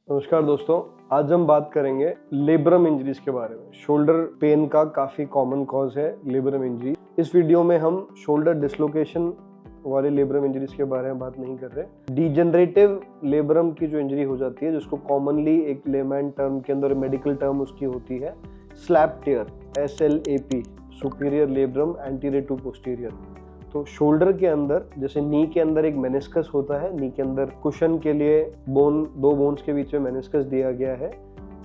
नमस्कार दोस्तों, आज हम बात करेंगे लेब्रम इंजरीज के बारे में। शोल्डर पेन का काफ़ी कॉमन कॉज है लेब्रम इंजरी। इस वीडियो में हम शोल्डर डिसलोकेशन वाले लेब्रम इंजरीज के बारे में बात नहीं कर रहे। डिजेनरेटिव लेब्रम की जो इंजरी हो जाती है, जिसको कॉमनली एक लेमैन टर्म के अंदर मेडिकल टर्म उसकी होती है slap tear, SLAP, superior labrum anterior to posterior. तो शोल्डर के अंदर, जैसे नी के अंदर एक मेनिस्कस होता है, नी के अंदर कुशन के लिए दो बोन्स के बीच में मेनिस्कस दिया गया है,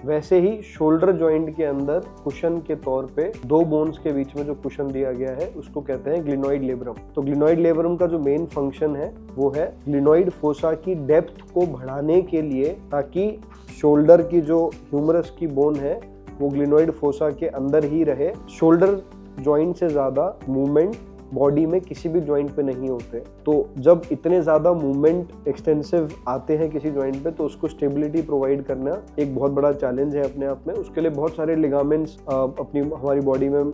वैसे ही शोल्डर जॉइंट के अंदर कुशन के तौर पे दो बोन्स के बीच में जो कुशन दिया गया है उसको कहते हैं ग्लिनॉइड लेब्रम। तो ग्लिनॉइड लेब्रम का जो मेन फंक्शन है वो है ग्लिनॉइड फोसा की डेप्थ को बढ़ाने के लिए, ताकि शोल्डर की जो ह्यूमरस की बोन है वो ग्लिनॉइड फोसा के अंदर ही रहे। शोल्डर जॉइंट से ज्यादा मूवमेंट बॉडी में किसी भी जॉइंट पे नहीं होते। तो जब इतने ज़्यादा मूवमेंट एक्सटेंसिव आते हैं किसी जॉइंट पे, तो उसको स्टेबिलिटी प्रोवाइड करना एक बहुत बड़ा चैलेंज है अपने आप में। उसके लिए बहुत सारे लिगामेंट्स हमारी बॉडी में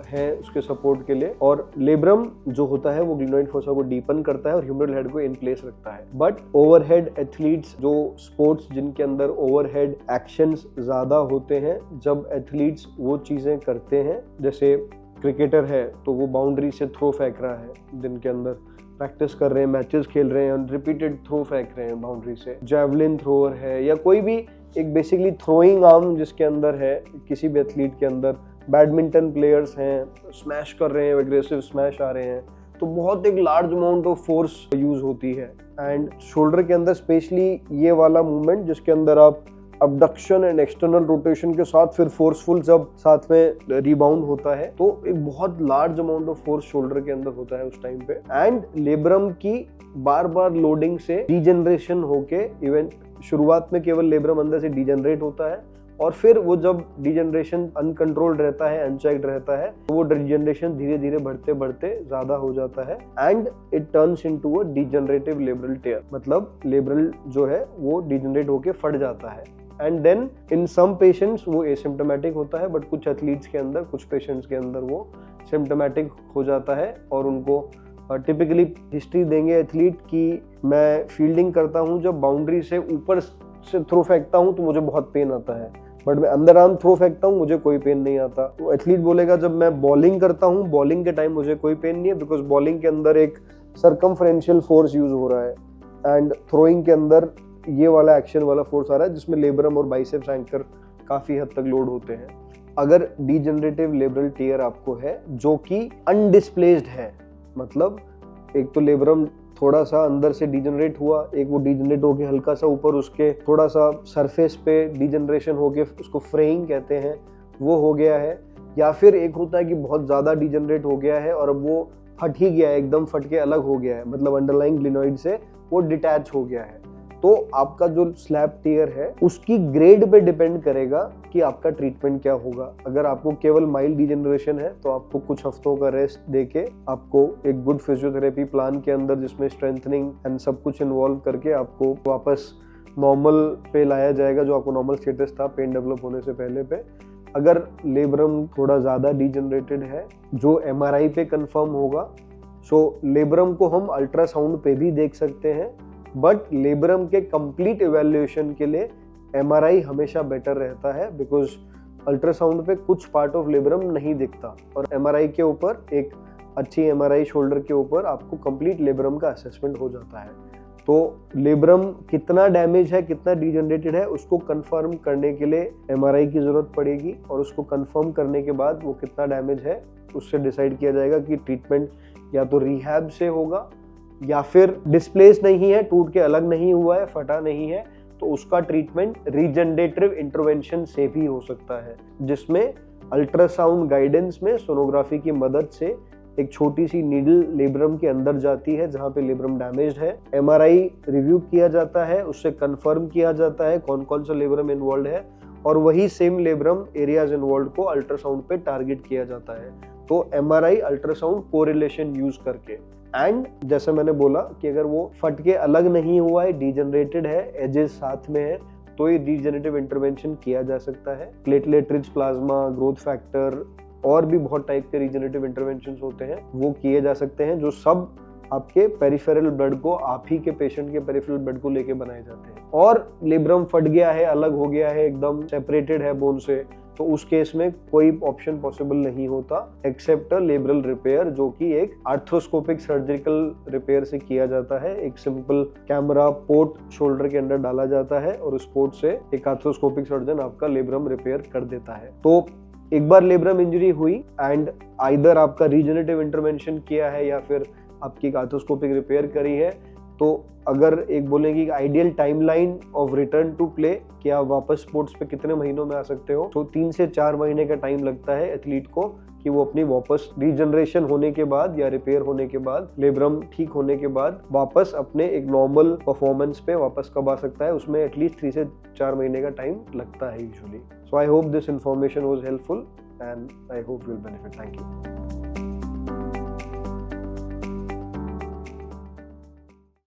हैं उसके सपोर्ट के लिए, और लेब्रम जो होता है वो ग्लिनॉइड फोसा को डीपन करता है और ह्यूमरल हेड को इन प्लेस रखता है। बट ओवरहेड एथलीट्स, जो स्पोर्ट्स जिनके अंदर ओवरहेड एक्शंस ज़्यादा होते हैं, जब एथलीट्स वो चीज़ें करते हैं, जैसे क्रिकेटर है तो वो बाउंड्री से थ्रो फेंक रहा है, दिन के अंदर प्रैक्टिस कर रहे हैं, मैचेस खेल रहे हैं, रिपीटेड थ्रो फेंक रहे हैं बाउंड्री से, जैवलिन थ्रोअर है, या कोई भी एक बेसिकली थ्रोइंग आर्म जिसके अंदर है किसी भी एथलीट के अंदर, बैडमिंटन प्लेयर्स हैं, स्मैश कर रहे हैं, एग्रेसिव स्मैश आ रहे हैं, तो बहुत एक large amount of force use होती है। एंड शोल्डर के अंदर स्पेशली ये वाला मूवमेंट जिसके अंदर आप अबडक्शन एंड एक्सटर्नल रोटेशन के साथ फिर फोर्सफुल जब साथ में रिबाउंड होता है, तो एक बहुत large amount of force shoulder के अंदर होता है उस टाइम पे। एंड लेब्रम की बार बार लोडिंग से डीजनरेशन होके, इवन शुरुआत में केवल लेब्रम अंदर से डीजनरेट होता है, और फिर वो जब डीजनरेशन अनकंट्रोल्ड रहता है, अनचेक्ड रहता है, तो वो डीजनरेशन धीरे धीरे बढ़ते बढ़ते ज्यादा हो जाता है and it turns into a degenerative labral tear. मतलब लेब्रल जो है वो डीजनरेट होके फट जाता है। And then in some patients वो एसिम्प्टोमेटिक होता है, बट कुछ एथलीट्स के अंदर, कुछ पेशेंट्स के अंदर वो सिम्प्टोमेटिक हो जाता है, और उनको टिपिकली हिस्ट्री देंगे एथलीट की मैं फील्डिंग करता हूँ, जब बाउंड्री से ऊपर से थ्रो फेंकता हूँ तो मुझे बहुत पेन आता है, बट मैं अंदर आर्म थ्रो फेंकता हूँ मुझे कोई पेन नहीं आता। तो एथलीट बोलेगा जब मैं बॉलिंग करता हूँ, बॉलिंग के टाइम मुझे कोई पेन नहीं है, बिकॉज बॉलिंग के अंदर एक सर्कमफ्रेंशियल फोर्स यूज हो रहा है, एंड थ्रोइंग के अंदर ये वाला एक्शन वाला फोर्स आ रहा है जिसमें लेब्रम और बाइसेप्स एंकर काफी हद तक लोड होते हैं। अगर डीजनरेटिव लेब्रल टेयर आपको है जो कि अनडिस्प्लेस्ड है, मतलब एक तो लेब्रम थोड़ा सा अंदर से डीजनरेट हुआ, एक वो डीजनरेट होके हल्का सा ऊपर उसके थोड़ा सा सरफेस पे डीजनरेशन होके, उसको फ्रेइंग कहते हैं, वो हो गया है, या फिर एक होता है कि बहुत ज्यादा डीजनरेट हो गया है और अब वो फट ही गया है, एकदम फट के अलग हो गया है, मतलब अंडरलाइंग ग्लिनॉइड से वो डिटैच हो गया है। तो आपका जो स्लैप टेयर है उसकी ग्रेड पे डिपेंड करेगा कि आपका ट्रीटमेंट क्या होगा। अगर आपको केवल माइल्ड डिजेनरेशन है तो आपको कुछ हफ्तों का रेस्ट देके आपको एक गुड फिजियोथेरेपी प्लान के अंदर, जिसमें स्ट्रेंथनिंग एंड सब कुछ इन्वॉल्व करके आपको वापस नॉर्मल पे लाया जाएगा, जो आपको नॉर्मल स्टेटस था पेन डेवलप होने से पहले पे। अगर लेब्रम थोड़ा ज्यादा डिजेनरेटेड है जो MRI पे कंफर्म होगा, सो लेब्रम को हम अल्ट्रासाउंड पे भी देख सकते हैं, बट लेब्रम के कंप्लीट इवैल्यूएशन के लिए MRI हमेशा बेटर रहता है, बिकॉज अल्ट्रासाउंड पे कुछ पार्ट ऑफ लेब्रम नहीं दिखता, और MRI के ऊपर, एक अच्छी MRI शोल्डर के ऊपर आपको कंप्लीट लेब्रम का असेसमेंट हो जाता है। तो लेब्रम कितना डैमेज है, कितना डिजेनरेटेड है, उसको कंफर्म करने के लिए MRI की जरूरत पड़ेगी, और उसको कंफर्म करने के बाद वो कितना डैमेज है उससे डिसाइड किया जाएगा कि ट्रीटमेंट या तो रिहैब से होगा, या फिर डिस्प्लेस नहीं है, टूट के अलग नहीं हुआ है, फटा नहीं है, तो उसका ट्रीटमेंट रीजनरेटिव इंटरवेंशन से भी हो सकता है, जिसमें अल्ट्रासाउंड गाइडेंस में सोनोग्राफी की मदद से एक छोटी सी नीडल लेब्रम के अंदर जाती है जहां पे लेब्रम डैमेज्ड है, MRI रिव्यू किया जाता है, उससे कंफर्म किया जाता है कौन कौन सा लेब्रम इन्वॉल्व है, और वही सेम लेब्रम एरियाज इन्वॉल्व को अल्ट्रासाउंड पे टारगेट किया जाता है। तो MRI अल्ट्रासाउंड कोरिलेशन यूज करके, एंड जैसे मैंने बोला कि अगर वो फट के अलग नहीं हुआ है, डीजनरेटेड है, एजेस साथ में है, तो ये डीजनरेटिव इंटरवेंशन किया जा सकता है। Platelet rich plasma, growth factor, और भी बहुत टाइप के रीजनरेटिव इंटरवेंशंस होते हैं, वो किए जा सकते हैं, जो सब आपके पेरिफेरल ब्लड को, आप ही के पेशेंट के पेरिफेरल ब्लड को लेके बनाए जाते हैं। और लेब्रम फट गया है, अलग हो गया है, एकदम सेपरेटेड है बोन से, तो उस केस में कोई ऑप्शन पॉसिबल नहीं होता एक्सेप्ट लेब्रल रिपेयर, जो कि एक आर्थ्रोस्कोपिक सर्जिकल रिपेयर से किया जाता है। एक सिंपल कैमरा पोर्ट शोल्डर के अंदर डाला जाता है और उस पोर्ट से एक आर्थ्रोस्कोपिक सर्जन आपका लेब्रम रिपेयर कर देता है। तो एक बार लेब्रम इंजरी हुई एंड आइदर आपका रीजनरेटिव इंटरवेंशन किया है या फिर आपकी आर्थ्रोस्कोपिक रिपेयर करी है, तो अगर एक बोलेंगे ideal timeline of return to play कि आप वापस स्पोर्ट्स पे कितने महीनों में आ सकते हो, तो 3 से 4 महीने का टाइम लगता है एथलीट को कि वो अपनी वापस रीजनरेशन होने के बाद या रिपेयर होने के बाद, लेब्रम ठीक होने के बाद वापस अपने एक नॉर्मल परफॉर्मेंस पे वापस कब आ सकता है। उसमें एटलीस्ट 3 से 4 महीने का टाइम लगता है usually. So I hope this information was helpful and I hope you will benefit. Thank you.